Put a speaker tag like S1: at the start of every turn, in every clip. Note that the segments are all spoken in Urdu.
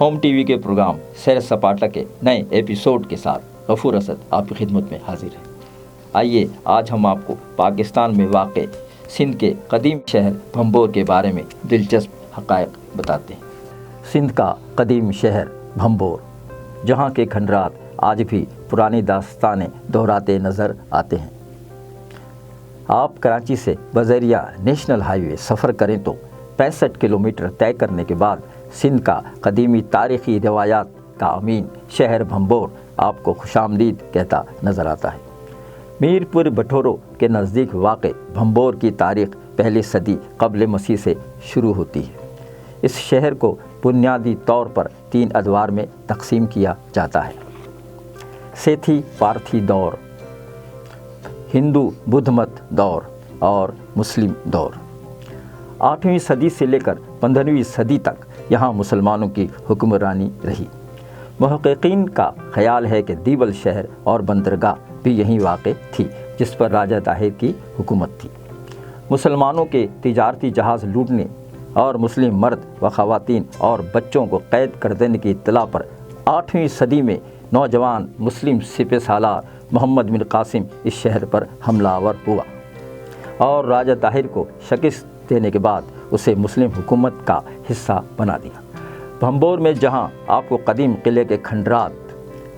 S1: ہوم ٹی وی کے پروگرام سیر سپاٹا کے نئے ایپیسوڈ کے ساتھ غفور اسد آپ کی خدمت میں حاضر ہے۔ آئیے آج ہم آپ کو پاکستان میں واقع سندھ کے قدیم شہر بھنبور کے بارے میں دلچسپ حقائق بتاتے ہیں۔ سندھ کا قدیم شہر بھنبور، جہاں کے کھنڈرات آج بھی پرانی داستانیں دہراتے نظر آتے ہیں۔ آپ کراچی سے بذریعہ نیشنل ہائی وے سفر کریں تو 65 کلومیٹر طے کرنے کے بعد سندھ کا قدیمی تاریخی روایات کا امین شہر بھنبور آپ کو خوش آمدید کہتا نظر آتا ہے۔ میر پور بٹھورو کے نزدیک واقع بھنبور کی تاریخ پہلی صدی قبل مسیح سے شروع ہوتی ہے۔ اس شہر کو بنیادی طور پر 3 ادوار میں تقسیم کیا جاتا ہے: سیتھی پارتھی دور، ہندو بدھ مت دور اور مسلم دور۔ 8ویں صدی سے لے کر 15ویں صدی تک یہاں مسلمانوں کی حکمرانی رہی۔ محققین کا خیال ہے کہ دیول شہر اور بندرگاہ بھی یہیں واقع تھی، جس پر راجہ طاہر کی حکومت تھی۔ مسلمانوں کے تجارتی جہاز لوٹنے اور مسلم مرد و خواتین اور بچوں کو قید کر دینے کی اطلاع پر 8ویں صدی میں نوجوان مسلم سپہ سالار محمد بن قاسم اس شہر پر حملہ آور ہوا اور راجہ طاہر کو شکست دینے کے بعد اسے مسلم حکومت کا حصہ بنا دیا۔ بھنبور میں جہاں آپ کو قدیم قلعے کے کھنڈرات،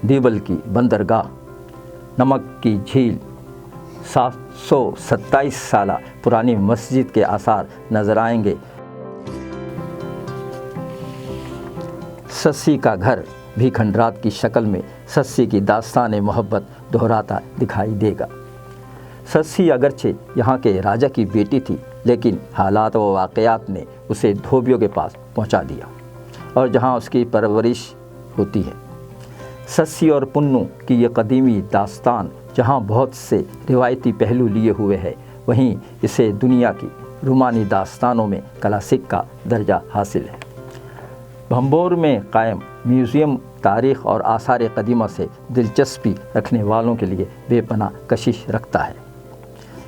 S1: دیول کی بندرگاہ، نمک کی جھیل، 727 سالہ پرانی مسجد کے آثار نظر آئیں گے، سسی کا گھر بھی کھنڈرات کی شکل میں سسی کی داستان محبت دہراتا دکھائی دے گا۔ سسی اگرچہ یہاں کے راجہ کی بیٹی تھی، لیکن حالات و واقعات نے اسے دھوبیوں کے پاس پہنچا دیا اور جہاں اس کی پرورش ہوتی ہے۔ سسی اور پنو کی یہ قدیمی داستان جہاں بہت سے روایتی پہلو لیے ہوئے ہے، وہیں اسے دنیا کی رومانی داستانوں میں کلاسک کا درجہ حاصل ہے۔ بھنبور میں قائم میوزیم تاریخ اور آثار قدیمہ سے دلچسپی رکھنے والوں کے لیے بے پناہ کشش رکھتا ہے۔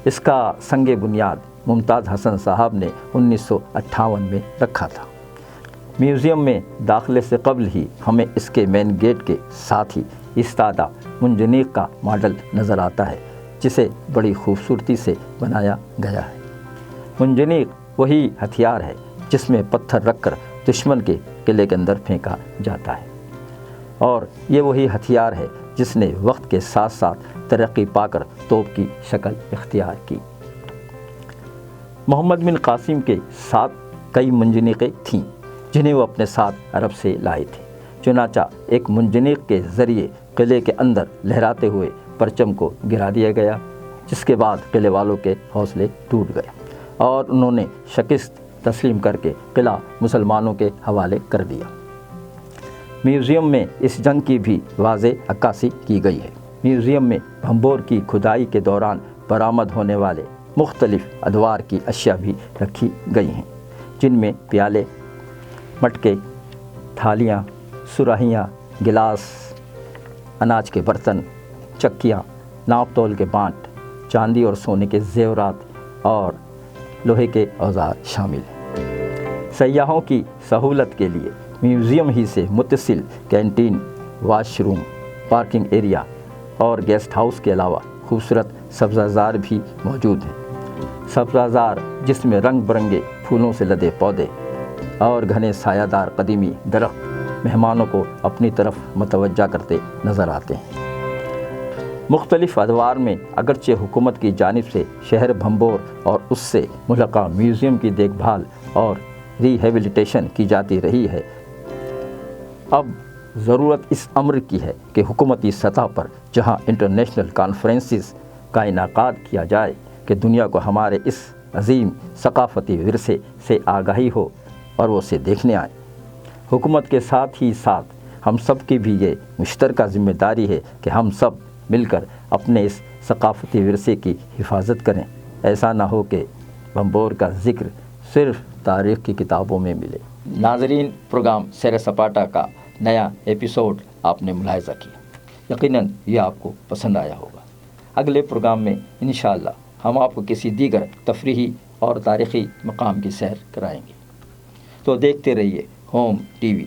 S1: اس کا سنگ بنیاد ممتاز حسن صاحب نے 1958 میں رکھا تھا۔ میوزیم میں داخلے سے قبل ہی ہمیں اس کے مین گیٹ کے ساتھ ہی ایستادہ منجنیق کا ماڈل نظر آتا ہے، جسے بڑی خوبصورتی سے بنایا گیا ہے۔ منجنیق وہی ہتھیار ہے جس میں پتھر رکھ کر دشمن کے قلعے کے اندر پھینکا جاتا ہے، اور یہ وہی ہتھیار ہے جس نے وقت کے ساتھ ساتھ ترقی پا کر توپ کی شکل اختیار کی۔ محمد بن قاسم کے ساتھ کئی منجنیقیں تھیں جنہیں وہ اپنے ساتھ عرب سے لائے تھے۔ چنانچہ ایک منجنیق کے ذریعے قلعے کے اندر لہراتے ہوئے پرچم کو گرا دیا گیا، جس کے بعد قلعے والوں کے حوصلے ٹوٹ گئے اور انہوں نے شکست تسلیم کر کے قلعہ مسلمانوں کے حوالے کر دیا۔ میوزیم میں اس جنگ کی بھی واضح عکاسی کی گئی ہے۔ میوزیم میں بھنبور کی کھدائی کے دوران برآمد ہونے والے مختلف ادوار کی اشیاء بھی رکھی گئی ہیں، جن میں پیالے، مٹکے، تھالیاں، سراہیاں، گلاس، اناج کے برتن، چکیاں، ناپ تول کے بانٹ، چاندی اور سونے کے زیورات اور لوہے کے اوزار شامل ہیں۔ سیاحوں کی سہولت کے لیے میوزیم ہی سے متصل canteen, wash room, parking area اور گیسٹ ہاؤس کے علاوہ خوبصورت سبزہ زار بھی موجود ہیں۔ سبزہ زار جس میں رنگ برنگے پھولوں سے لدے پودے اور گھنے سایہ دار قدیمی درخت مہمانوں کو اپنی طرف متوجہ کرتے نظر آتے ہیں۔ مختلف ادوار میں اگرچہ حکومت کی جانب سے شہر بھنبور اور اس سے ملحقہ میوزیم کی دیکھ بھال اور ریہیبلیٹیشن کی جاتی رہی ہے، اب ضرورت اس امر کی ہے کہ حکومتی سطح پر جہاں انٹرنیشنل کانفرنسز کا انعقاد کیا جائے کہ دنیا کو ہمارے اس عظیم ثقافتی ورثے سے آگاہی ہو اور وہ اسے دیکھنے آئیں۔ حکومت کے ساتھ ہی ساتھ ہم سب کی بھی یہ مشترکہ ذمہ داری ہے کہ ہم سب مل کر اپنے اس ثقافتی ورثے کی حفاظت کریں۔ ایسا نہ ہو کہ بھنبور کا ذکر صرف تاریخ کی کتابوں میں ملے۔ ناظرین، پروگرام سیر سپاٹا کا نیا ایپیسوڈ آپ نے ملاحظہ کیا، یقیناً یہ آپ کو پسند آیا ہوگا۔ اگلے پروگرام میں انشاءاللہ ہم آپ کو کسی دیگر تفریحی اور تاریخی مقام کی سیر کرائیں گے، تو دیکھتے رہیے ہوم ٹی وی۔